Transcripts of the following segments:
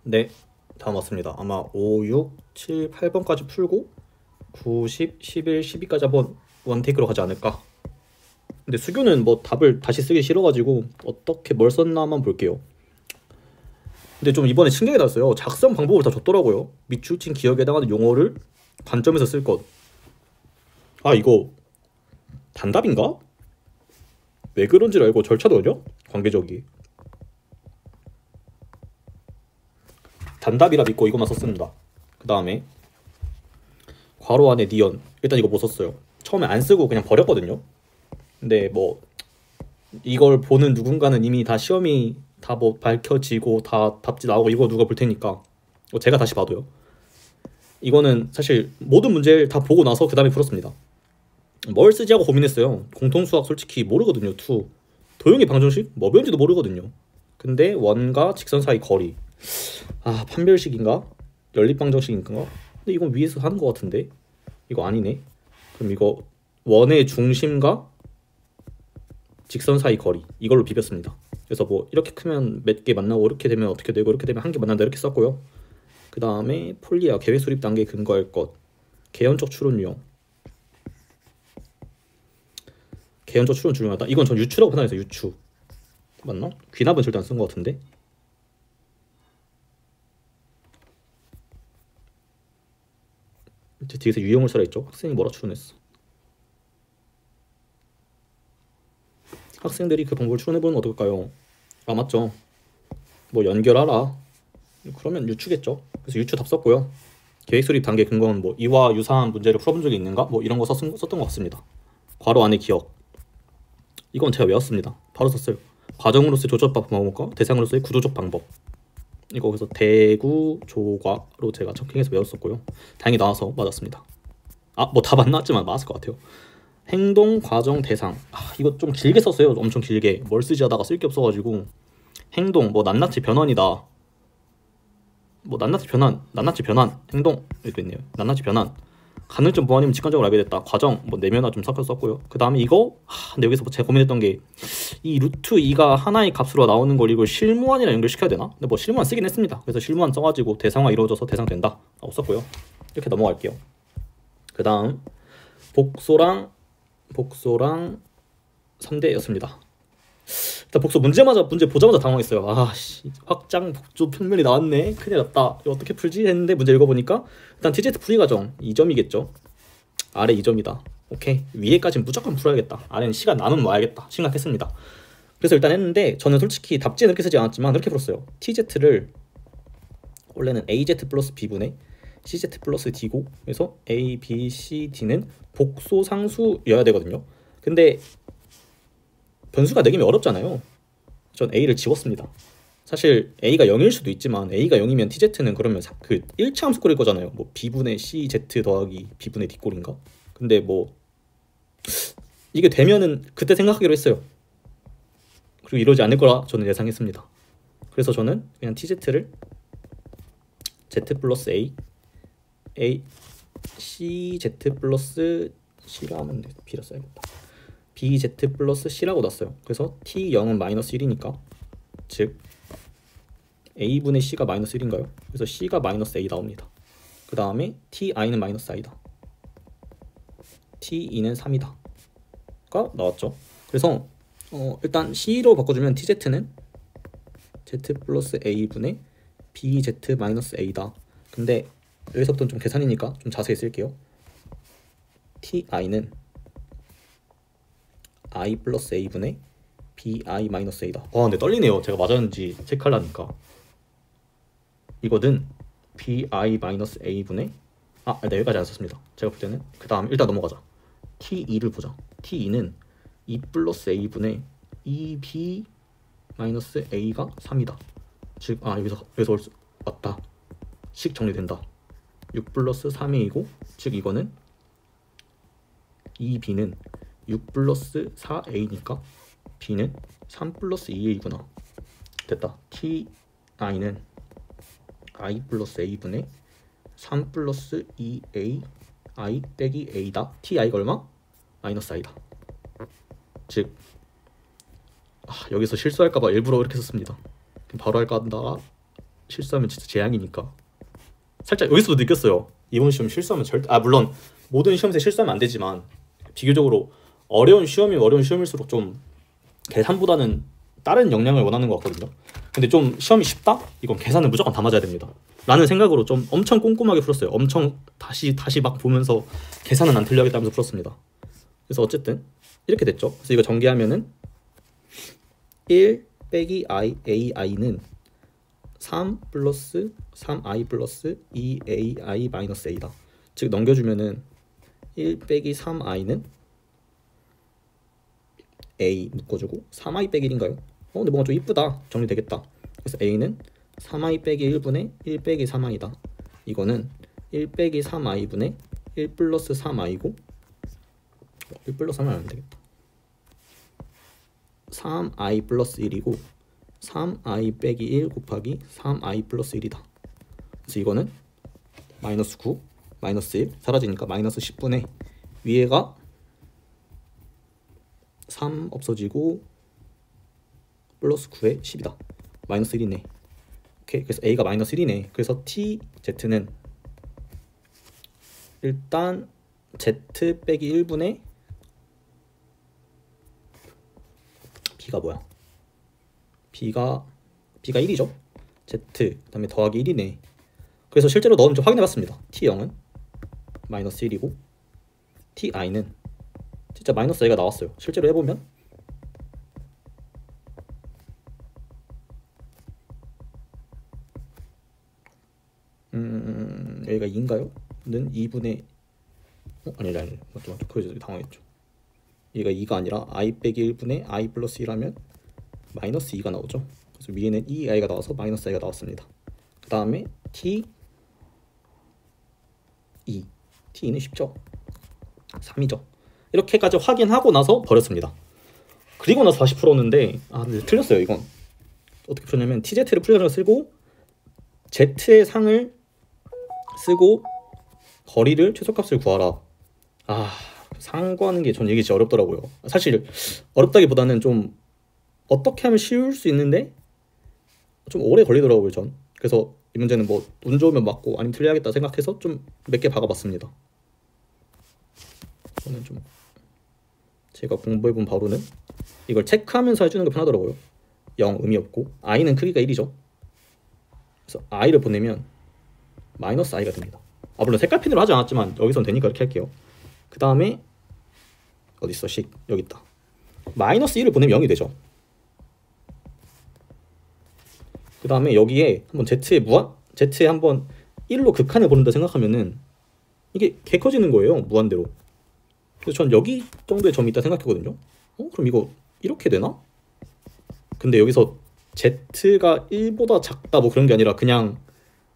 네, 다음 왔습니다. 아마 5, 6, 7, 8번까지 풀고 9, 10, 11, 12까지 한번 원테이크로 가지 않을까. 근데 수교는 뭐 답을 다시 쓰기 싫어가지고 어떻게 뭘 썼나만 볼게요. 근데 좀 이번에 신경이 났어요. 작성 방법을 다 줬더라고요. 밑줄친 기억에 해당하는 용어를 관점에서 쓸 것. 아, 이거 단답인가? 왜 그런지를 알고 절차도 어려? 관계적이. 단답이라 믿고 이것만 썼습니다. 그 다음에 괄호 안에 니언. 일단 이거 못 썼어요. 처음에 안 쓰고 그냥 버렸거든요. 근데 뭐 이걸 보는 누군가는 이미 다 시험이 다 뭐 밝혀지고 다 답지 나오고 이거 누가 볼 테니까 제가 다시 봐도요. 이거는 사실 모든 문제를 다 보고 나서 그 다음에 풀었습니다. 뭘 쓰지 하고 고민했어요. 공통수학 솔직히 모르거든요. 2 도형의 방정식? 뭐 배운지도 모르거든요. 근데 원과 직선 사이 거리, 아 판별식인가? 연립방정식인가? 근데 이건 위에서 하는 것 같은데 이거 아니네. 그럼 이거 원의 중심과 직선 사이 거리 이걸로 비볐습니다. 그래서 뭐 이렇게 크면 몇 개 만나고 이렇게 되면 어떻게 되고 이렇게 되면 한 개 만난다 이렇게 썼고요. 그 다음에 폴리아 계획 수립 단계에 근거할 것, 개연적 추론 유형. 개연적 추론 중요하다. 이건 전 유추라고 판단해서 유추 맞나? 귀납은 절대 안 쓴 것 같은데. 이제 뒤에서 유형을 써라 했죠. 학생이 뭐라 추론했어? 학생들이 그 방법을 추론해보면 어떨까요? 아 맞죠. 뭐 연결하라. 그러면 유추겠죠. 그래서 유추 답 썼고요. 계획 수립 단계 근거는 뭐 이와 유사한 문제를 풀어본 적이 있는가? 뭐 이런 거 썼던 것 같습니다. 괄호 안에 기억. 이건 제가 외웠습니다. 바로 썼어요. 과정으로서의 조조법 방법과 대상으로서의 구조적 방법. 이거 그래서 대구조과로 제가 청킹해서 외웠었고요. 다행히 나와서 맞았습니다. 아 뭐 답 안 나왔지만 맞았을 것 같아요. 행동, 과정, 대상. 아 이거 좀 길게 썼어요. 엄청 길게. 뭘 쓰지 하다가 쓸 게 없어가지고. 행동 뭐 낱낱이 변환이다. 뭐 낱낱이 변환 행동 이렇게 있네요. 낱낱이 변환 가능점 무한이면 직관적으로 알게 됐다. 과정 뭐 내면화 좀 섞여 썼고요. 그 다음에 이거 근데 여기서 제가 고민했던 게 이 루트 2가 하나의 값으로 나오는 걸 이걸 실무안이랑 연결시켜야 되나? 근데 뭐 실무안 쓰긴 했습니다. 그래서 실무안 써가지고 대상화 이루어져서 대상 된다 라고 썼고요. 이렇게 넘어갈게요. 그 다음 복소랑 3대였습니다. 일단 복소 문제 보자마자 당황했어요. 아씨 확장 복조 평면이 나왔네. 큰일 났다. 이거 어떻게 풀지 했는데 문제 읽어보니까 일단 TZ 풀이 과정 2점이겠죠. 아래 2점이다. 오케이 위에까지는 무조건 풀어야겠다. 아래는 시간 나누면 와야겠다 생각했습니다. 그래서 일단 했는데 저는 솔직히 답지는 이렇게 쓰지 않았지만 이렇게 풀었어요. TZ를 원래는 AZ 플러스 B분의 CZ 플러스 D고 그래서 A, B, C, D는 복소 상수여야 되거든요. 근데 변수가 4개면 어렵잖아요. 전 A를 지웠습니다. 사실 A가 0일 수도 있지만 A가 0이면 TZ는 그러면 그 1차 함수 꼴일 거잖아요. 뭐 B분의 CZ 더하기 B분의 D 꼴인가? 근데 뭐 이게 되면은 그때 생각하기로 했어요. 그리고 이러지 않을 거라 저는 예상했습니다. 그래서 저는 그냥 TZ를 Z 플러스 A CZ 플러스 C라 하면 돼. B라 써야겠다. BZ 플러스 C라고 놨어요. 그래서 T0은 마이너스 1이니까 즉 A분의 C가 마이너스 1인가요? 그래서 C가 마이너스 A 나옵니다. 그 다음에 TI는 마이너스 I다. T2는 3이다 가 나왔죠. 그래서 일단 C로 바꿔주면 TZ는 Z 플러스 A분의 BZ 마이너스 A다. 근데 여기서부터는 좀 계산이니까 좀 자세히 쓸게요. TI는 I 플러스 A분의 BI 마이너스 A다. 와 근데 떨리네요. 제가 맞았는지 체크하려니까. 이거는 BI 마이너스 A분의 네, 여기까지 안 썼습니다. 제가 볼 때는. 그 다음 일단 넘어가자. T2를 보자. T2는 2 플러스 A분의 2B 마이너스 A가 3이다. 즉 여기서 맞다. 식 정리된다. 6 플러스 3A이고 즉 이거는 2B는 6 플러스 4A니까 B는 3 플러스 2A구나. 됐다. T9는 I 플러스 A분의 3 플러스 2A I 빼기 A다. TI가 얼마? 마이너스 I다. 즉 여기서 실수할까봐 일부러 이렇게 썼습니다. 바로 할까 한다. 실수하면 진짜 재앙이니까. 살짝 여기서도 느꼈어요. 이번 시험 실수하면 절대, 물론 모든 시험에서 실수하면 안 되지만 비교적으로 어려운 시험이면 어려운 시험일수록 좀 계산보다는 다른 역량을 원하는 것 같거든요. 근데 좀 시험이 쉽다? 이건 계산을 무조건 다 맞아야 됩니다 라는 생각으로 좀 엄청 꼼꼼하게 풀었어요. 엄청 다시 막 보면서 계산은 안 틀려야겠다면서 풀었습니다. 그래서 어쨌든 이렇게 됐죠. 그래서 이거 전개하면은 1 빼기 ai는 3 플러스 3i 플러스 2ai 마이너스 a다. 즉 넘겨주면은 1 빼기 3i는 a 묶어주고 3i 빼기 1인가요? 근데 뭔가 좀 이쁘다. 정리되겠다. 그래서 a는 3i 빼기 1분의 1 빼기 3i다. 이거는 1 빼기 3i분의 1 플러스 3i고 1 플러스 3i 하면 되겠다. 3i 플러스 1이고 3i 빼기 1 곱하기 3i 플러스 1이다. 그래서 이거는 마이너스 9, 마이너스 1 사라지니까 마이너스 10분의 위에가 3 없어지고 플러스 9에 10이다. 마이너스 1이네. 오케이. 그래서 a가 마이너스 1이네. 그래서 tz는 일단 z 빼기 1분의 b가 뭐야? b가 1이죠. z 그 다음에 더하기 1이네. 그래서 실제로 넣었는지 확인해봤습니다. t0은 마이너스 1이고 ti는 진짜 마이너스 a가 나왔어요. 실제로 해보면 여기가 2인가요? 는 2분의 아니 맞죠. 그래서 당황했죠. 얘가 2가 아니라 i 빼기 1분의 i 플러스 1하면 마이너스 2가 나오죠. 그래서 위에는 2i가 나와서 마이너스 i가 나왔습니다. 그 다음에 t2 t는 쉽죠. 3이죠. 이렇게까지 확인하고 나서 버렸습니다. 그리고 나서 다시 풀었는데 근데 틀렸어요. 이건 어떻게 풀었냐면 tz를 풀려서 쓰고 z의 상을 쓰고 거리를 최소값을 구하라. 상 구하는 게 전 이게 진짜 어렵더라고요. 사실 어렵다기보다는 좀 어떻게 하면 쉬울 수 있는데 좀 오래 걸리더라고요. 전 그래서 이 문제는 뭐 운 좋으면 맞고 아니면 틀려야겠다 생각해서 좀 몇 개 박아봤습니다. 저는 좀 제가 공부해본 바로는 이걸 체크하면서 해주는 게 편하더라고요. 0 의미 없고 i는 크기가 1이죠. 그래서 i를 보내면 마이너스 i가 됩니다. 물론 색깔 펜으로 하지 않았지만 여기선 되니까 이렇게 할게요. 그 다음에 어딨어? 식 여기 있다. 마이너스 1을 보내면 0이 되죠. 그 다음에 여기에 한번 z에 한번 1로 극한을 보낸다 생각하면은 이게 개 커지는 거예요. 무한대로. 그래서 전 여기 정도의 점이 있다 생각했거든요. 그럼 이거 이렇게 되나? 근데 여기서 z가 1보다 작다 뭐 그런 게 아니라 그냥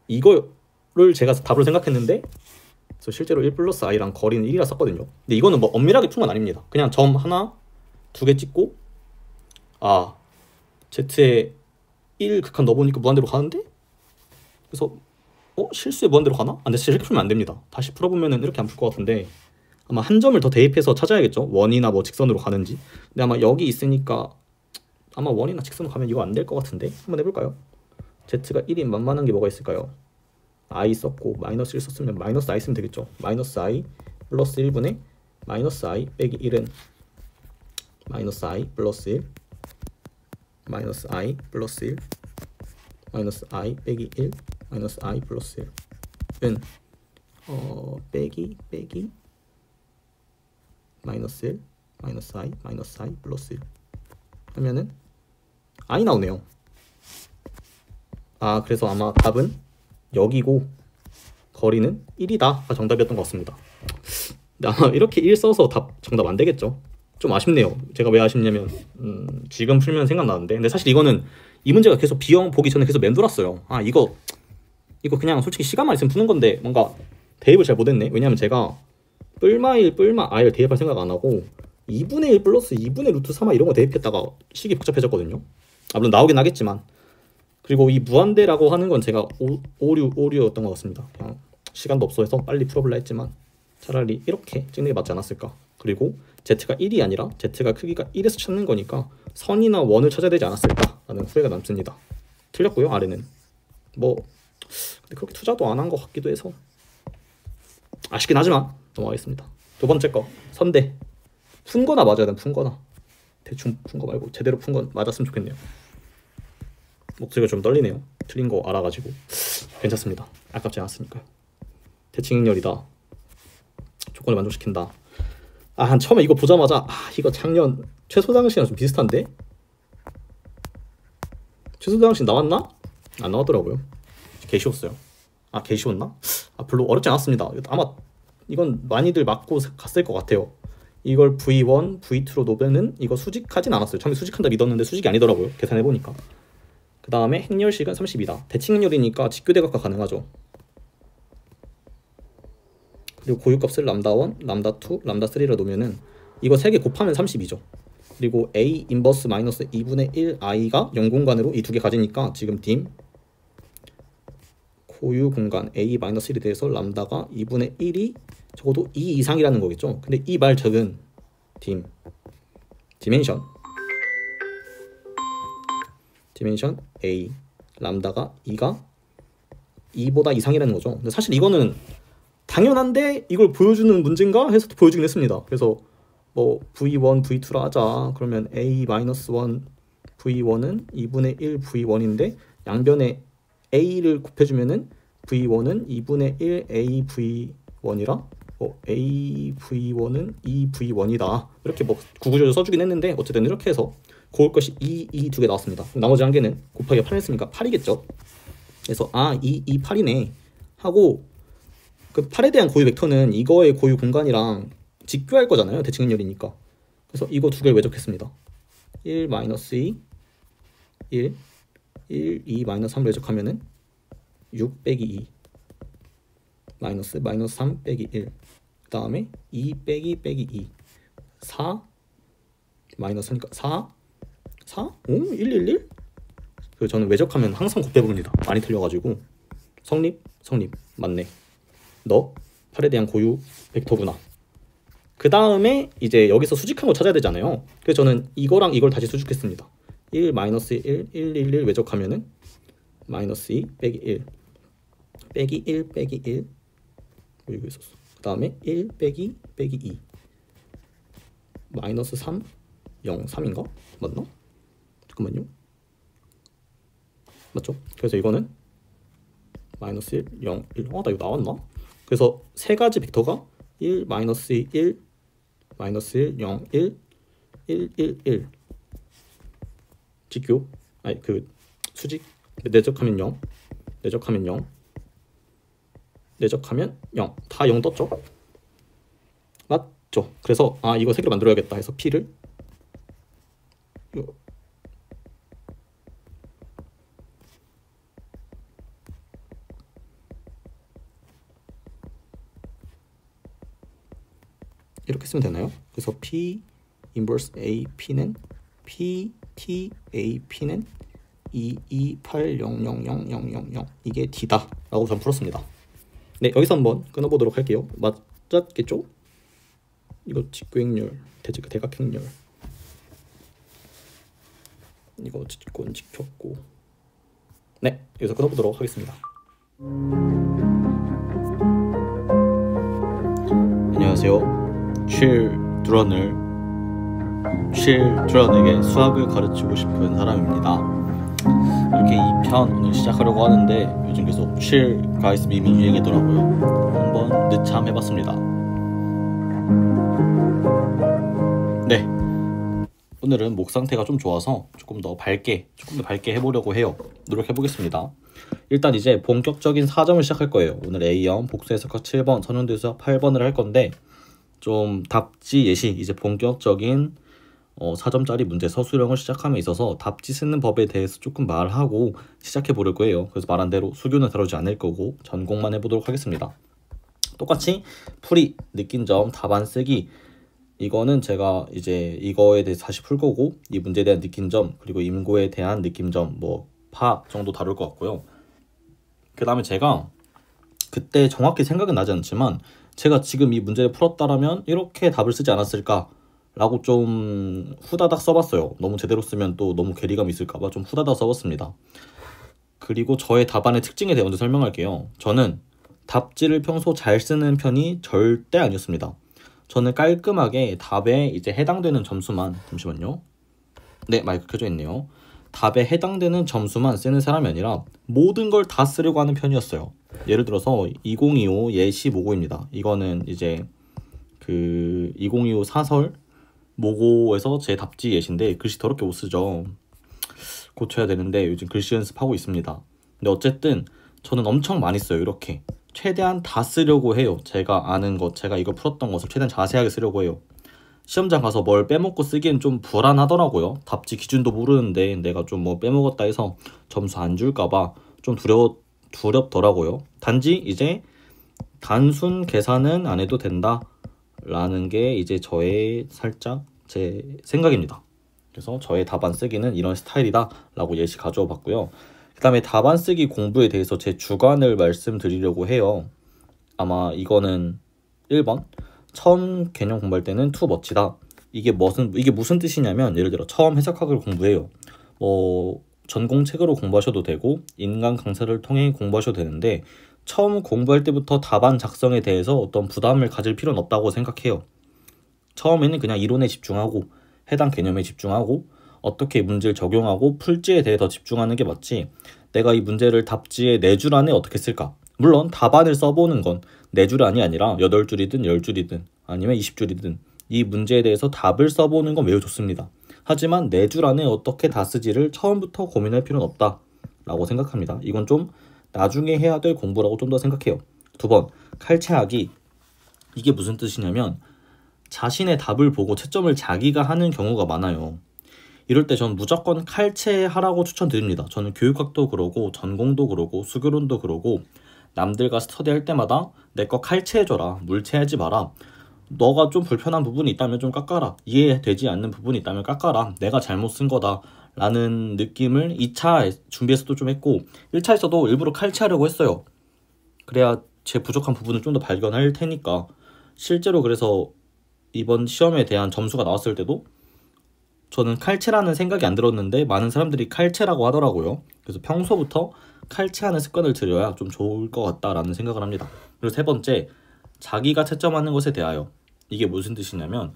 이거를 제가 답으로 생각했는데 그래서 실제로 1 플러스 i랑 거리는 1이라 썼거든요. 근데 이거는 뭐 엄밀하게 푼 건 아닙니다. 그냥 점 하나, 두 개 찍고 z에 1 극한 넣어보니까 무한대로 가는데? 그래서 실수에 무한대로 가나? 근데 진짜 이렇게 풀면 안 됩니다. 다시 풀어보면은 이렇게 안 풀 것 같은데 아마 한 점을 더 대입해서 찾아야겠죠. 원이나 뭐 직선으로 가는지. 근데 아마 여기 있으니까 아마 원이나 직선으로 가면 이거 안 될 것 같은데 한번 해볼까요? z가 1인 만만한 게 뭐가 있을까요? i 썼고 마이너스 1 썼으면 마이너스 i 쓰면 되겠죠. 마이너스 i 플러스 1분의 마이너스 i 빼기 1은 마이너스 i 플러스 1 마이너스 i 플러스 1 마이너스 i 빼기 1 마이너스 i 플러스 1은 빼기 마이너스 1 마이너스 i 플러스 1 하면은 i 나오네요. 그래서 아마 답은 여기고 거리는 1이다가 정답이었던 것 같습니다. 근데 아마 이렇게 1 써서 답 정답 안 되겠죠. 좀 아쉽네요. 제가 왜 아쉽냐면 지금 풀면 생각나는데 근데 사실 이거는 이 문제가 계속 B형 보기 전에 계속 맴돌았어요. 이거 그냥 솔직히 시간만 있으면 푸는 건데 뭔가 대입을 잘 못했네. 왜냐면 제가 뿔마 1, 뿔마 i를 대입할 생각 안 하고 2분의 1 플러스 2분의 루트 3i 이런 거 대입했다가 식이 복잡해졌거든요. 물론 나오긴 하겠지만 그리고 이 무한대라고 하는 건 제가 오류였던 것 같습니다. 그냥 시간도 없어 해서 빨리 풀어볼라 했지만 차라리 이렇게 찍는 게 맞지 않았을까. 그리고 z가 1이 아니라 z가 크기가 1에서 찾는 거니까 선이나 원을 찾아야 되지 않았을까 라는 후회가 남습니다. 틀렸고요. 아래는 뭐 근데 그렇게 투자도 안 한 것 같기도 해서 아쉽긴 하지만 넘어가겠습니다. 두 번째 거 선대. 푼 거나 맞아야 돼. 푼 거나 대충 푼 거 말고 제대로 푼 건 맞았으면 좋겠네요. 목소리가 좀 떨리네요. 틀린 거 알아가지고 괜찮습니다. 아깝지 않았으니까요. 대칭행렬이다. 조건을 만족시킨다. 한 처음에 이거 보자마자 이거 작년 최소당시랑 좀 비슷한데? 최소당시 나왔나? 안 나왔더라고요. 개 쉬웠어요. 개 쉬웠나? 별로 어렵지 않았습니다. 아마 이건 많이들 맞고 갔을 것 같아요. 이걸 V1, V2로 놓으면은 이거 수직하진 않았어요. 처음에 수직한다 믿었는데 수직이 아니더라고요. 계산해보니까. 그 다음에 행렬식은 30이다. 대칭행렬이니까 직교대각화 가능하죠. 그리고 고유값을 람다1, 람다2, 람다3로 놓으면은 이거 3개 곱하면 30이죠. 그리고 A 인버스 마이너스 2분의 1 i가 0공간으로 이 두 개 가지니까 지금 딤 고유 공간 A-1에 대해서 람다가 2분의 1이 적어도 2 이상이라는 거겠죠. 근데 이 말 적은 디멘션 A 람다가 2가 2보다 이상이라는 거죠. 근데 사실 이거는 당연한데 이걸 보여주는 문제인가 해서 보여주긴 했습니다. 그래서 뭐 V1, V2라 하자. 그러면 A-1 V1은 2분의 1 V1인데 양변에 A를 곱해주면은 V1은 2분의 1 A V1이라 A V1은 2 V1이다. 이렇게 뭐 구구절절 써주긴 했는데 어쨌든 이렇게 해서 고을 것이 2 두 개 나왔습니다. 나머지 한 개는 곱하기가 8 했으니까 8이겠죠. 그래서 8이네 하고 그 8에 대한 고유 벡터는 이거의 고유 공간이랑 직교할 거잖아요. 대칭행렬이니까. 그래서 이거 두 개를 외적했습니다. 1 2 1 2 3을 외적하면은 6 빼기 2 마이너스 3 빼기 1 그 다음에 2 빼기 2 4 마이너스니까 4 1 1 1 그리고 저는 외적하면 항상 곱해봅니다. 많이 틀려가지고 성립 맞네. 너 8에 대한 고유 벡터구나. 그 다음에 이제 여기서 수직한 거 찾아야 되잖아요. 그래서 저는 이거랑 이걸 다시 수직했습니다. 1 마이너스 1 1 1 1 외적하면은 마이너스 2 빼기 1 빼기 1 빼기 1 여기 있었어. 그 다음에 1 빼기 2 마이너스 3 0 3인가? 맞나? 잠깐만요. 맞죠? 그래서 이거는 마이너스 1 0 1 나 이거 나왔나? 그래서 세 가지 벡터가 1 마이너스 1 마이너스 1 0 1 1 1 1 직교 수직 내적하면 0 내적하면 0 내적하면 0 다 0 떴죠? 맞죠? 그래서 이거 세 개를 만들어야겠다 해서 P를 이렇게 쓰면 되나요? 그래서 P 인버스 A P는 P T A P는 228000000 이게 D다 라고 전 풀었습니다. 네, 여기서 한번 끊어보도록 할게요. 맞았겠죠? 이거 직교행렬, 대각행렬 이거 직권 지켰고 네, 여기서 끊어보도록 하겠습니다. 안녕하세요. 칠드런에게 수학을 가르치고 싶은 사람입니다. 이렇게 2편 오늘 시작하려고 하는데 요즘 계속 가이스 밈이 유행이더라고요. 한번 늦참해봤습니다. 네, 오늘은 목 상태가 좀 좋아서 조금 더 밝게 해보려고 해요. 노력해보겠습니다. 일단 이제 본격적인 4점을 시작할 거예요. 오늘 A형 복수해석학 7번, 선형대수학 8번을 할 건데 좀 답지 예시 이제 본격적인 4점짜리 문제 서술형을 시작함에 있어서 답지 쓰는 법에 대해서 조금 말하고 시작해 보려고 해요. 그래서 말한 대로 수교는 다루지 않을 거고 전공만 해보도록 하겠습니다. 똑같이 풀이, 느낀 점, 답안 쓰기 이거는 제가 이제 이거에 대해서 다시 풀 거고 이 문제에 대한 느낀 점 그리고 임고에 대한 느낌점 뭐 파 정도 다룰 것 같고요. 그 다음에 제가 그때 정확히 생각은 나지 않지만 제가 지금 이 문제를 풀었다라면 이렇게 답을 쓰지 않았을까 라고 좀 후다닥 써봤어요. 너무 제대로 쓰면 또 너무 괴리감이 있을까봐 좀 후다닥 써봤습니다. 그리고 저의 답안의 특징에 대해 먼저 설명할게요. 저는 답지를 평소 잘 쓰는 편이 절대 아니었습니다. 저는 깔끔하게 답에 이제 해당되는 점수만, 잠시만요. 네, 마이크 켜져 있네요. 답에 해당되는 점수만 쓰는 사람이 아니라 모든 걸 다 쓰려고 하는 편이었어요. 예를 들어서 2025 예시 모고입니다. 이거는 이제 그 2025 사설 모고에서 제 답지 예시인데 글씨 더럽게 못 쓰죠. 고쳐야 되는데 요즘 글씨 연습하고 있습니다. 근데 어쨌든 저는 엄청 많이 써요. 이렇게 최대한 다 쓰려고 해요. 제가 아는 것, 제가 이거 풀었던 것을 최대한 자세하게 쓰려고 해요. 시험장 가서 뭘 빼먹고 쓰기엔 좀 불안하더라고요. 답지 기준도 모르는데 내가 좀 뭐 빼먹었다 해서 점수 안 줄까봐 좀 두렵더라고요. 단지 이제 단순 계산은 안 해도 된다 라는 게 이제 저의 살짝 제 생각입니다. 그래서 저의 답안 쓰기는 이런 스타일이다 라고 예시 가져와 봤고요. 그 다음에 답안 쓰기 공부에 대해서 제 주관을 말씀드리려고 해요. 아마 이거는 1번 처음 개념 공부할 때는 투 멋지다. 이게 무슨 뜻이냐면, 예를 들어 처음 해석학을 공부해요. 전공책으로 공부하셔도 되고 인강 강사를 통해 공부하셔도 되는데, 처음 공부할 때부터 답안 작성에 대해서 어떤 부담을 가질 필요는 없다고 생각해요. 처음에는 그냥 이론에 집중하고 해당 개념에 집중하고 어떻게 문제를 적용하고 풀지에 대해 더 집중하는 게 맞지, 내가 이 문제를 답지에 4줄 안에 어떻게 쓸까? 물론 답안을 써보는 건 4줄안이 아니라 8줄이든 10줄이든 아니면 20줄이든 이 문제에 대해서 답을 써보는 건 매우 좋습니다. 하지만 4줄 안에 어떻게 다 쓰지를 처음부터 고민할 필요는 없다 라고 생각합니다. 이건 좀 나중에 해야 될 공부라고 좀 더 생각해요. 2번, 칼체하기. 이게 무슨 뜻이냐면 자신의 답을 보고 채점을 자기가 하는 경우가 많아요. 이럴 때 전 무조건 칼체하라고 추천드립니다. 저는 교육학도 그러고 전공도 그러고 수교론도 그러고 남들과 스터디할 때마다 내 거 칼체해줘라, 물체하지 마라, 너가 좀 불편한 부분이 있다면 좀 깎아라, 이해되지 않는 부분이 있다면 깎아라, 내가 잘못 쓴 거다 라는 느낌을 2차 준비에서도 좀 했고 1차에서도 일부러 칼체하려고 했어요. 그래야 제 부족한 부분을 좀 더 발견할 테니까. 실제로 그래서 이번 시험에 대한 점수가 나왔을 때도 저는 칼체라는 생각이 안 들었는데 많은 사람들이 칼체라고 하더라고요. 그래서 평소부터 칼체하는 습관을 들여야 좀 좋을 것 같다라는 생각을 합니다. 그리고 3번째, 자기가 채점하는 것에 대하여. 이게 무슨 뜻이냐면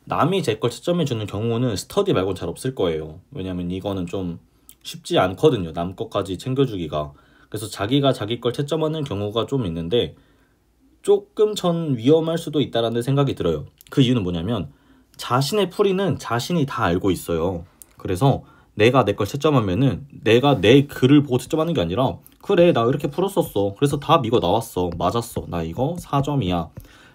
남이 제 걸 채점해주는 경우는 스터디 말고는 잘 없을 거예요. 왜냐면 이거는 좀 쉽지 않거든요. 남 것까지 챙겨주기가. 그래서 자기가 자기 걸 채점하는 경우가 좀 있는데 조금 전 위험할 수도 있다라는 생각이 들어요. 그 이유는 뭐냐면 자신의 풀이는 자신이 다 알고 있어요. 그래서 내가 내 걸 채점하면은 내가 내 글을 보고 채점하는 게 아니라, 그래 나 이렇게 풀었었어, 그래서 답 이거 나왔어, 맞았어, 나 이거 4점이야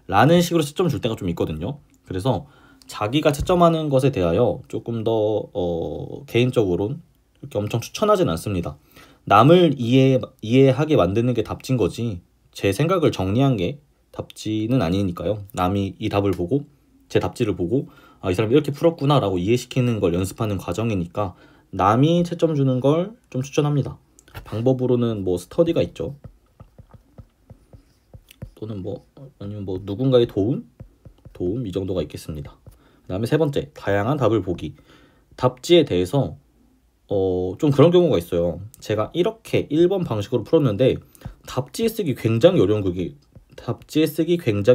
라는 식으로 채점 줄 때가 좀 있거든요. 그래서 자기가 채점하는 것에 대하여 조금 더 개인적으로는 이렇게 엄청 추천하진 않습니다. 남을 이해하게 만드는 게 답지인 거지 제 생각을 정리한 게 답지는 아니니까요. 남이 이 답을 보고 제 답지를 보고 이 사람이 이렇게 풀었구나 라고 이해시키는 걸 연습하는 과정이니까 남이 채점 주는 걸 좀 추천합니다. 방법으로는 뭐 스터디가 있죠. 또는 아니면 누군가의 도움 이 정도가 있겠습니다. 그 다음에 3번째, 다양한 답을 보기. 답지에 대해서 좀 그런 경우가 있어요. 제가 이렇게 1번 방식으로 풀었는데 답지에 쓰기 굉장히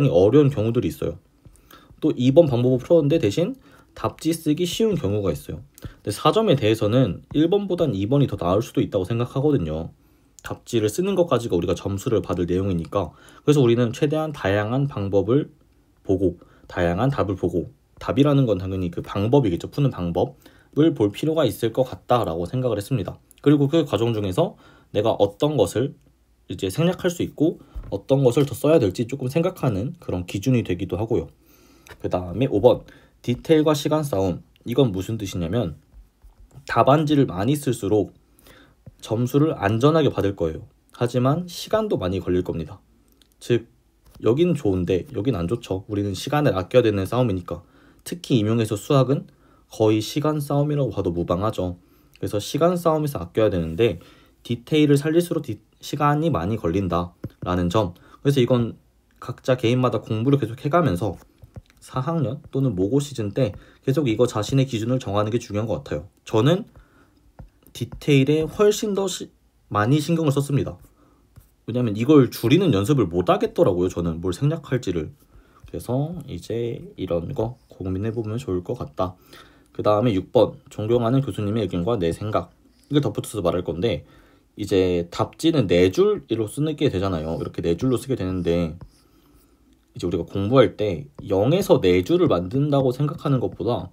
어려운 경우들이 있어요. 또 2번 방법을 풀었는데 대신 답지 쓰기 쉬운 경우가 있어요. 근데 4점에 대해서는 1번보단 2번이 더 나을 수도 있다고 생각하거든요. 답지를 쓰는 것까지가 우리가 점수를 받을 내용이니까. 그래서 우리는 최대한 다양한 방법을 보고 다양한 답을 보고, 답이라는 건 당연히 그 방법이겠죠. 푸는 방법을 볼 필요가 있을 것 같다라고 생각을 했습니다. 그리고 그 과정 중에서 내가 어떤 것을 이제 생략할 수 있고 어떤 것을 더 써야 될지 조금 생각하는 그런 기준이 되기도 하고요. 그 다음에 5번, 디테일과 시간 싸움. 이건 무슨 뜻이냐면 답안지를 많이 쓸수록 점수를 안전하게 받을 거예요. 하지만 시간도 많이 걸릴 겁니다. 즉 여기는 좋은데 여긴 안 좋죠. 우리는 시간을 아껴야 되는 싸움이니까. 특히 임용에서 수학은 거의 시간 싸움이라고 봐도 무방하죠. 그래서 시간 싸움에서 아껴야 되는데 디테일을 살릴수록 시간이 많이 걸린다라는 점. 그래서 이건 각자 개인마다 공부를 계속 해가면서 4학년 또는 모고 시즌 때 계속 이거 자신의 기준을 정하는 게 중요한 것 같아요. 저는 디테일에 훨씬 더 많이 신경을 썼습니다. 왜냐면 이걸 줄이는 연습을 못 하겠더라고요. 저는 뭘 생략할지를. 그래서 이제 이런 거 고민해보면 좋을 것 같다. 그 다음에 6번 존경하는 교수님의 의견과 내 생각. 이걸 덧붙여서 말할 건데 이제 답지는 4줄로 쓰게 되잖아요. 이렇게 4줄로 쓰게 되는데 이제 우리가 공부할 때 0에서 4줄을 만든다고 생각하는 것보다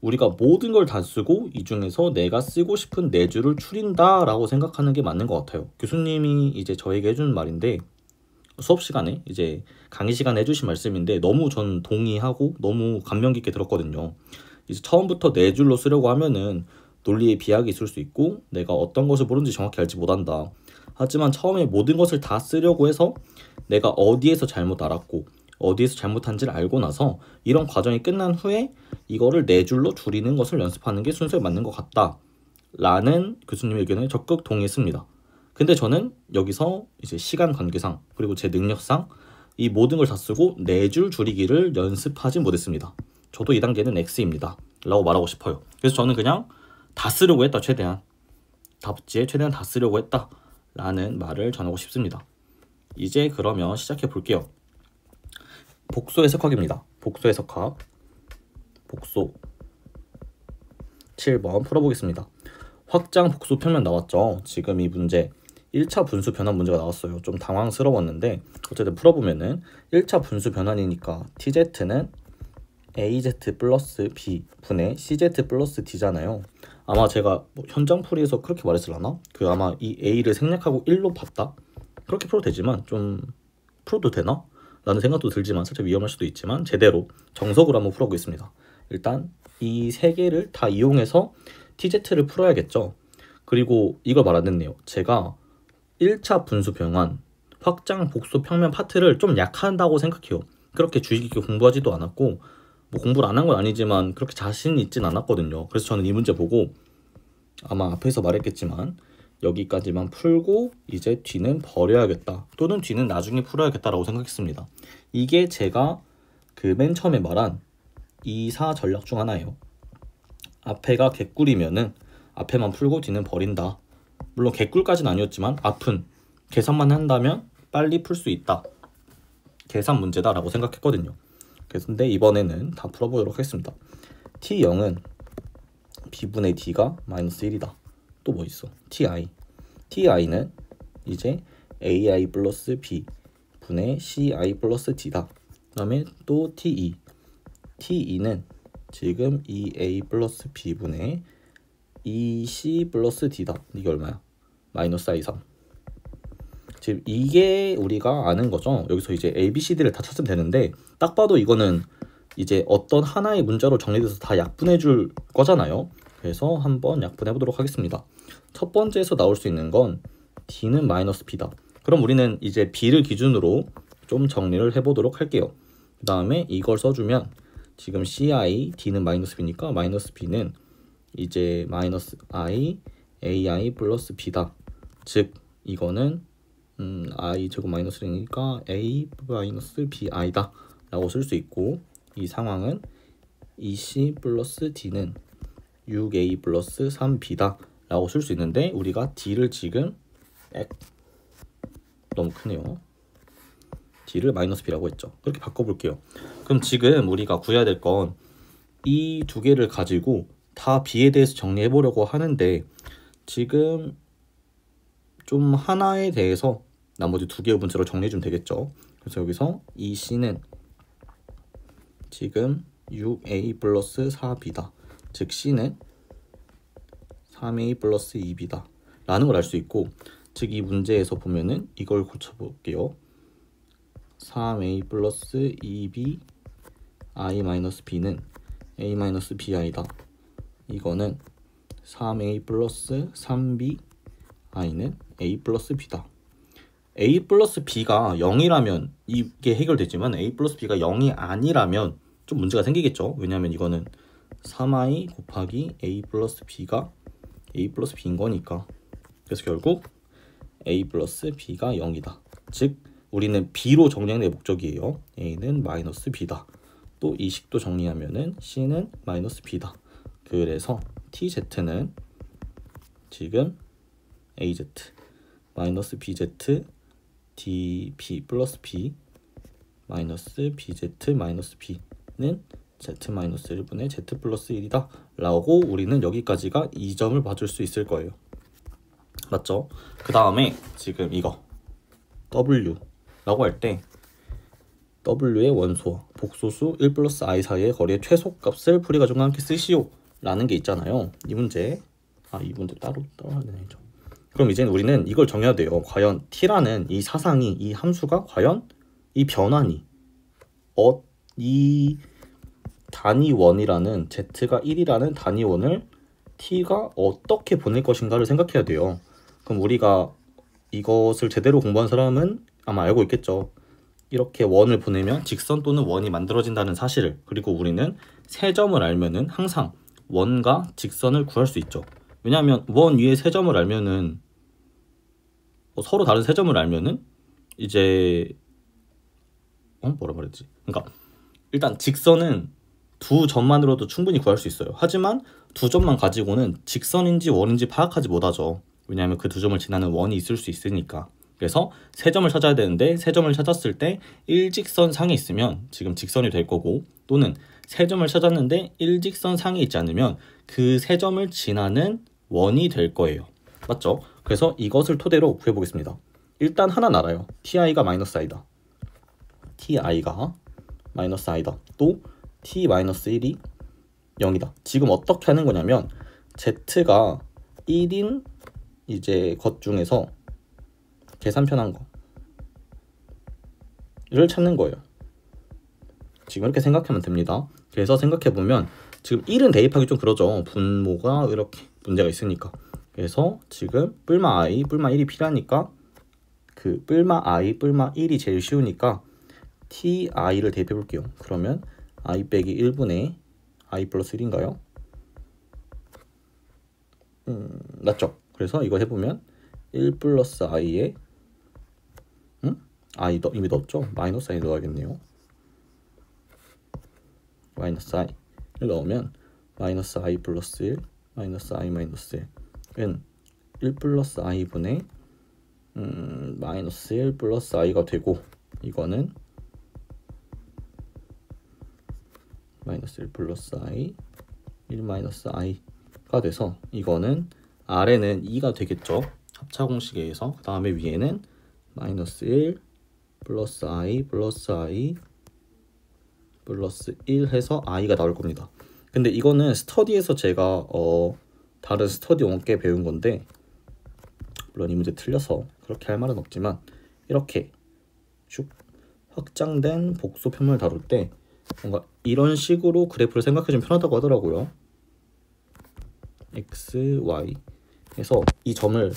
우리가 모든 걸 다 쓰고 이 중에서 내가 쓰고 싶은 4줄을 추린다 라고 생각하는 게 맞는 것 같아요. 교수님이 이제 저에게 해주는 말인데 수업 시간에 이제 강의 시간에 해주신 말씀인데 너무 전 동의하고 너무 감명 깊게 들었거든요. 이제 처음부터 4줄로 쓰려고 하면은 논리에 비약이 있을 수 있고 내가 어떤 것을 모르는지 정확히 알지 못한다. 하지만 처음에 모든 것을 다 쓰려고 해서 내가 어디에서 잘못 알았고 어디에서 잘못한지를 알고 나서 이런 과정이 끝난 후에 이거를 4줄로 줄이는 것을 연습하는 게 순서에 맞는 것 같다 라는 교수님의 의견에 적극 동의했습니다. 근데 저는 여기서 이제 시간 관계상 그리고 제 능력상 이 모든 걸 다 쓰고 4줄 줄이기를 연습하지 못했습니다. 저도 이 단계는 X입니다 라고 말하고 싶어요. 그래서 저는 그냥 다 쓰려고 했다. 최대한 답지에 최대한 다 쓰려고 했다 라는 말을 전하고 싶습니다. 이제 그러면 시작해 볼게요. 복소 해석학입니다. 복소 해석학 복소 7번 풀어보겠습니다. 확장 복소 평면 나왔죠. 지금 이 문제 1차 분수 변환 문제가 나왔어요. 좀 당황스러웠는데 어쨌든 풀어보면은 1차 분수 변환이니까 tζ는 az 플러스 b 분의 cz 플러스 d잖아요. 아마 제가 뭐 현장풀이에서 그렇게 말했을라나? 그 아마 이 a를 생략하고 1로 봤다? 그렇게 풀어도 되지만 좀 풀어도 되나? 라는 생각도 들지만 살짝 위험할 수도 있지만 제대로 정석으로 한번 풀어보겠습니다. 일단 이 세 개를 다 이용해서 tz를 풀어야겠죠. 그리고 이걸 말 안 했네요. 제가 1차 분수 변환 확장 복소 평면 파트를 좀 약한다고 생각해요. 그렇게 주의 깊게 공부하지도 않았고 뭐 공부를 안 한 건 아니지만 그렇게 자신 있진 않았거든요. 그래서 저는 이 문제 보고 아마 앞에서 말했겠지만 여기까지만 풀고 이제 뒤는 버려야겠다 또는 뒤는 나중에 풀어야겠다라고 생각했습니다. 이게 제가 그 맨 처음에 말한 2사 전략 중 하나예요. 앞에가 개꿀이면은 앞에만 풀고 뒤는 버린다. 물론 개꿀까지는 아니었지만 앞은 계산만 한다면 빨리 풀 수 있다. 계산 문제다라고 생각했거든요. 근데 이번에는 다 풀어보도록 하겠습니다. t0은 b분의 d가 마이너스 1이다. 또 뭐 있어? ti는 이제 ai 플러스 b 분의 ci 플러스 d다. 그 다음에 또 t2는 지금 2a 플러스 b 분의 2c 플러스 d다. 이게 얼마야? 마이너스 i3. 지금 이게 우리가 아는 거죠. 여기서 이제 a, b, c, d를 다 찾으면 되는데 딱 봐도 이거는 이제 어떤 하나의 문자로 정리돼서 다 약분해 줄 거잖아요. 그래서 한번 약분해 보도록 하겠습니다. 첫 번째에서 나올 수 있는 건 d는 마이너스 b다. 그럼 우리는 이제 b를 기준으로 좀 정리를 해보도록 할게요. 그 다음에 이걸 써주면 지금 ci, d는 마이너스 b니까 마이너스 b는 이제 마이너스 i, ai 플러스 b다. 즉 이거는 i 제곱 마이너스 1이니까 a 마이너스 bi다 라고 쓸 수 있고 이 상황은 2c 플러스 d는 6a 플러스 3b다 라고 쓸 수 있는데 우리가 d를 지금 너무 크네요. d를 마이너스 b라고 했죠. 그렇게 바꿔볼게요. 그럼 지금 우리가 구해야 될 건 이 두 개를 가지고 다 b에 대해서 정리해 보려고 하는데 지금 좀 하나에 대해서 나머지 두 개의 문제로 정리해 주면 되겠죠. 그래서 여기서 이 c는 지금 6a 플러스 4b다. 즉 c는 3a 플러스 2b다 라는 걸 알 수 있고 즉 이 문제에서 보면은 이걸 고쳐볼게요. 3a 플러스 2b i 마이너스 b는 a 마이너스 bi다. 이거는 3a 플러스 3b i는 a 플러스 b다. a 플러스 b가 0이라면 이게 해결되지만 a 플러스 b가 0이 아니라면 좀 문제가 생기겠죠. 왜냐하면 이거는 3i 곱하기 a 플러스 b가 a 플러스 b인 거니까. 그래서 결국 a 플러스 b가 0이다. 즉 우리는 b로 정리하는 게 목적이에요. a는 마이너스 b다. 또 이 식도 정리하면은 c는 마이너스 b다. 그래서 tz는 지금 az 마이너스 bz db 플러스 b 마이너스 bz 마이너스 b는 z 마이너스 1분의 z 플러스 1이다 라고 우리는 여기까지가 이 점을 봐줄 수 있을 거예요. 맞죠? 그 다음에 지금 이거 w 라고 할 때 w의 원소 복소수 1 플러스 i 사이의 거리의 최소값을 풀이과정과 함께 쓰시오 라는 게 있잖아요. 이 문제 이 문제 따로 해야 되죠. 그럼 이제 우리는 이걸 정해야 돼요. 과연 t라는 이 사상이 이 함수가 과연 이 변환이 이 단위원이라는 z가 1이라는 단위원을 t가 어떻게 보낼 것인가를 생각해야 돼요. 그럼 우리가 이것을 제대로 공부한 사람은 아마 알고 있겠죠. 이렇게 원을 보내면 직선 또는 원이 만들어진다는 사실을, 그리고 우리는 세 점을 알면은 항상 원과 직선을 구할 수 있죠. 왜냐하면 원 위에 세 점을 알면은 서로 다른 세 점을 알면은 이제 뭐라 말했지? 그러니까 일단 직선은 두 점만으로도 충분히 구할 수 있어요. 하지만 두 점만 가지고는 직선인지 원인지 파악하지 못하죠. 왜냐하면 그 두 점을 지나는 원이 있을 수 있으니까. 그래서 세 점을 찾아야 되는데 세 점을 찾았을 때 일직선 상에 있으면 지금 직선이 될 거고, 또는 세 점을 찾았는데 일직선 상에 있지 않으면 그 세 점을 지나는 원이 될 거예요. 맞죠? 그래서 이것을 토대로 구해보겠습니다. 일단 하나 알아요. ti가 마이너스 i다. ti가 마이너스 i다. 또 t-1이 0이다. 지금 어떻게 하는 거냐면 z가 1인 이제 것 중에서 계산편한 거를 찾는 거예요. 지금 이렇게 생각하면 됩니다. 그래서 생각해보면 지금 1은 대입하기 좀 그러죠. 분모가 이렇게 문제가 있으니까. 그래서 지금 뿔마 i, 뿔마 1이 필요하니까 그 뿔마 i, 뿔마 1이 제일 쉬우니까 ti를 대입해 볼게요. 그러면 i 빼기 1분의 i 플러스 1인가요? 맞죠? 그래서 이거 해보면 1 플러스 i에 i 이미 넣었죠? 마이너스 i 넣어야겠네요. 마이너스 i를 넣으면 마이너스 i 플러스 1 마이너스 i 마이너스 1은 1 플러스 i분의 마이너스 1 플러스 i가 되고, 이거는 마이너스 1 플러스 i 1 마이너스 i가 돼서 이거는 아래는 2가 되겠죠. 합차공식에 의해서. 그 다음에 위에는 마이너스 1 플러스 i 플러스 i 플러스 1 해서 i가 나올 겁니다. 근데 이거는 스터디에서 제가 다른 스터디 원께 배운 건데, 물론 이 문제 틀려서 그렇게 할 말은 없지만 이렇게 쭉 확장된 복소 편면을 다룰 때 뭔가 이런 식으로 그래프를 생각해주면 편하다고 하더라고요. x, y 해서 이 점을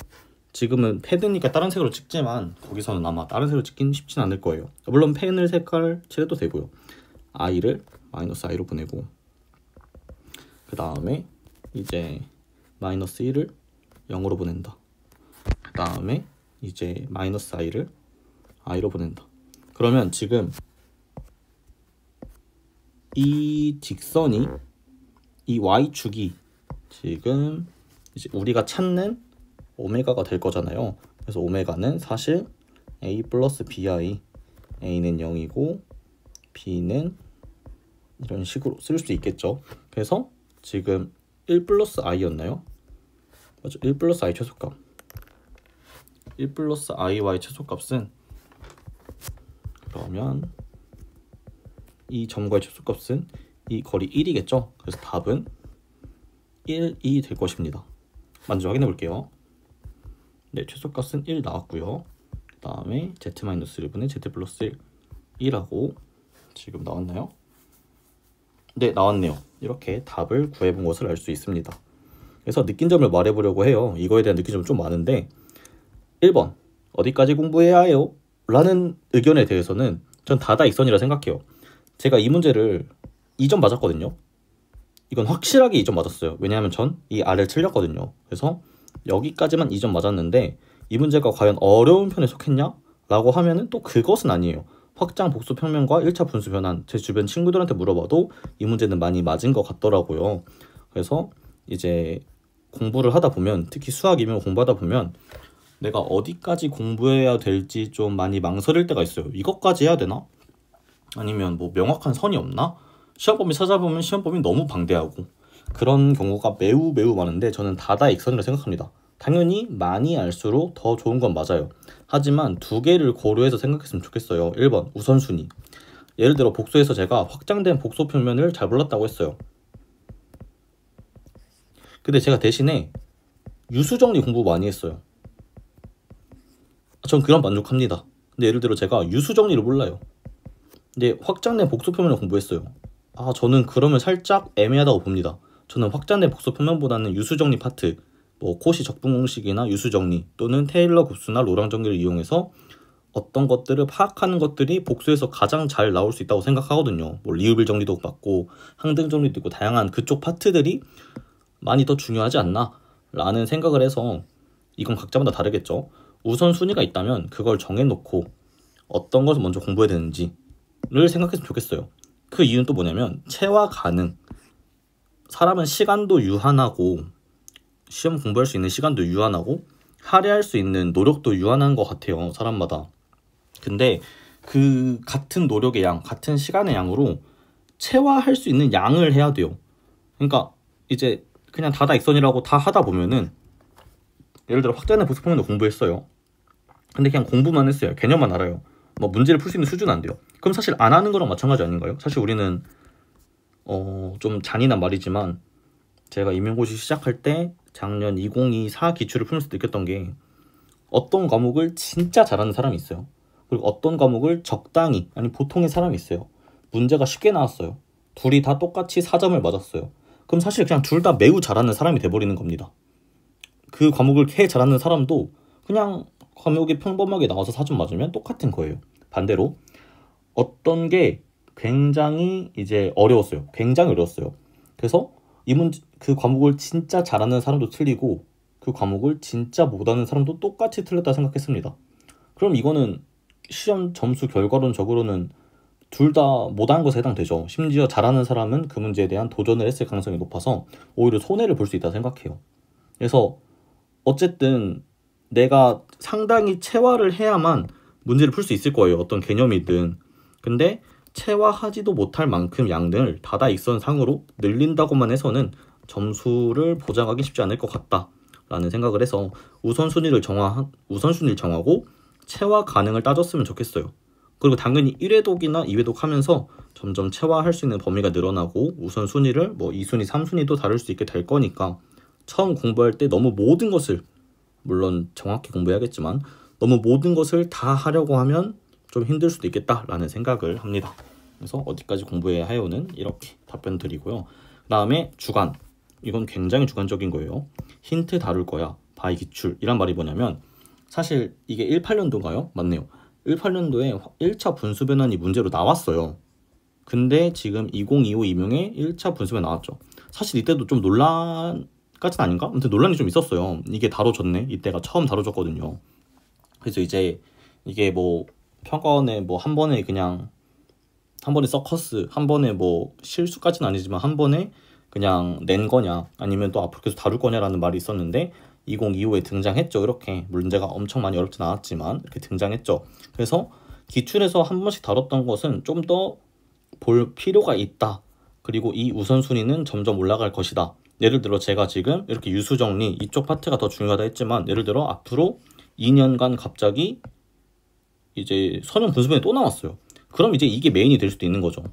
지금은 패드니까 다른 색으로 찍지만 거기서는 아마 다른 색으로 찍긴 쉽진 않을 거예요. 물론 펜을 색깔 칠해도 되고요. i를 마이너스 i로 보내고, 그 다음에 이제 마이너스 1을 0으로 보낸다. 그 다음에 이제 마이너스 i를 i로 보낸다. 그러면 지금 이 직선이 이 y축이 지금 이제 우리가 찾는 오메가가 될 거잖아요. 그래서 오메가는 사실 a 플러스 bi, a는 0이고 b는 이런 식으로 쓸 수 있겠죠. 그래서 지금 1 플러스 i였나요? 맞죠? 1 플러스 i 최소값, 1 플러스 iy 최소값은, 그러면 이 점과의 최소값은 이 거리 1이겠죠. 그래서 답은 1이 될 것입니다. 먼저 확인해 볼게요. 네, 최소값은 1 나왔고요. 그 다음에 z-1분의 z 플러스 1이라고 지금 나왔나요? 네, 나왔네요. 이렇게 답을 구해본 것을 알 수 있습니다. 그래서 느낀 점을 말해보려고 해요. 이거에 대한 느낀 점은 좀 많은데, 1번 어디까지 공부해야 해요? 라는 의견에 대해서는 전 다다익선이라 생각해요. 제가 이 문제를 2점 맞았거든요. 이건 확실하게 2점 맞았어요. 왜냐하면 전 이 R을 틀렸거든요. 그래서 여기까지만 2점 맞았는데 이 문제가 과연 어려운 편에 속했냐? 라고 하면은 또 그것은 아니에요. 확장 복수 평면과 1차 분수 변환, 제 주변 친구들한테 물어봐도 이 문제는 많이 맞은 것 같더라고요. 그래서 이제 공부를 하다 보면, 특히 수학이면 공부하다 보면 내가 어디까지 공부해야 될지 좀 많이 망설일 때가 있어요. 이것까지 해야 되나? 아니면 뭐 명확한 선이 없나? 시험 범위 찾아보면 시험 범위 너무 방대하고 그런 경우가 매우 매우 많은데 저는 다다익선이라 생각합니다. 당연히 많이 알수록 더 좋은 건 맞아요. 하지만 두 개를 고려해서 생각했으면 좋겠어요. 1번 우선순위. 예를 들어 복수에서 제가 확장된 복소 평면을 잘 몰랐다고 했어요. 근데 제가 대신에 유수정리 공부 많이 했어요. 전 그런 만족합니다. 근데 예를 들어 제가 유수정리를 몰라요. 근데 확장된 복소 표면을 공부했어요. 저는 그러면 살짝 애매하다고 봅니다. 저는 확장된 복소 표면보다는 유수정리 파트, 뭐 코시 적분 공식이나 유수정리 또는 테일러 곱수나 로랑 정리를 이용해서 어떤 것들을 파악하는 것들이 복수에서 가장 잘 나올 수 있다고 생각하거든요. 뭐 리우빌 정리도 맞고 항등 정리도 있고 다양한 그쪽 파트들이 많이 더 중요하지 않나 라는 생각을 해서 이건 각자마다 다르겠죠. 우선순위가 있다면 그걸 정해놓고 어떤 것을 먼저 공부해야 되는지를 생각했으면 좋겠어요. 그 이유는 또 뭐냐면 체화 가능. 사람은 시간도 유한하고 시험 공부할 수 있는 시간도 유한하고 할애할 수 있는 노력도 유한한 것 같아요. 사람마다. 근데 그 같은 노력의 양, 같은 시간의 양으로 체화할 수 있는 양을 해야 돼요. 그러니까 이제 그냥 다다익선이라고 다 하다 보면은 예를 들어 확장된 복수 표면을 공부했어요. 근데 그냥 공부만 했어요. 개념만 알아요. 뭐 문제를 풀 수 있는 수준은 안 돼요. 그럼 사실 안 하는 거랑 마찬가지 아닌가요? 사실 우리는 좀 잔인한 말이지만 제가 임용고시 시작할 때 작년 2024 기출을 풀면서 느꼈던 게 어떤 과목을 진짜 잘하는 사람이 있어요. 그리고 어떤 과목을 적당히 아니 보통의 사람이 있어요. 문제가 쉽게 나왔어요. 둘이 다 똑같이 4점을 맞았어요. 그럼 사실 그냥 둘 다 매우 잘하는 사람이 돼버리는 겁니다. 그 과목을 개 잘하는 사람도 그냥 과목이 평범하게 나와서 4점 맞으면 똑같은 거예요. 반대로 어떤 게 굉장히 이제 어려웠어요. 굉장히 어려웠어요. 그래서 그 과목을 진짜 잘하는 사람도 틀리고 그 과목을 진짜 못하는 사람도 똑같이 틀렸다 생각했습니다. 그럼 이거는 시험 점수 결과론적으로는 둘 다 못한 것에 해당되죠. 심지어 잘하는 사람은 그 문제에 대한 도전을 했을 가능성이 높아서 오히려 손해를 볼 수 있다 생각해요. 그래서 어쨌든 내가 상당히 체화를 해야만 문제를 풀 수 있을 거예요. 어떤 개념이든. 근데 체화하지도 못할 만큼 양을 다다익선상으로 늘린다고만 해서는 점수를 보장하기 쉽지 않을 것 같다라는 생각을 해서 우선순위를 정하고 체화 가능을 따졌으면 좋겠어요. 그리고 당연히 1회독이나 2회독 하면서 점점 체화할 수 있는 범위가 늘어나고 우선순위를 뭐 2순위, 3순위도 다룰 수 있게 될 거니까 처음 공부할 때 너무 모든 것을 물론 정확히 공부해야겠지만 너무 모든 것을 다 하려고 하면 좀 힘들 수도 있겠다라는 생각을 합니다. 그래서 어디까지 공부해야 해요는 이렇게 답변 드리고요. 그 다음에 주관. 이건 굉장히 주관적인 거예요. 힌트 다룰 거야. 바이 기출. 이란 말이 뭐냐면 사실 이게 18년도인가요? 맞네요. 18년도에 1차 분수 변환이 문제로 나왔어요. 근데 지금 2025 임용에 1차 분수 변환 나왔죠. 사실 이때도 좀 논란까지는 아닌가? 아무튼 논란이 좀 있었어요. 이게 다뤄졌네. 이때가 처음 다뤄졌거든요. 그래서 이제 이게 뭐 평가원에 뭐 한 번에 서커스, 한 번에 뭐 실수까지는 아니지만 한 번에 그냥 낸 거냐 아니면 또 앞으로 계속 다룰 거냐라는 말이 있었는데 2025에 등장했죠. 이렇게 문제가 엄청 많이 어렵진 않았지만 이렇게 등장했죠. 그래서 기출에서 한 번씩 다뤘던 것은 좀 더 볼 필요가 있다. 그리고 이 우선순위는 점점 올라갈 것이다. 예를 들어 제가 지금 이렇게 유수정리 이쪽 파트가 더 중요하다 했지만 예를 들어 앞으로 2년간 갑자기 이제 선형 분수변이 또 나왔어요. 그럼 이제 이게 메인이 될 수도 있는 거죠.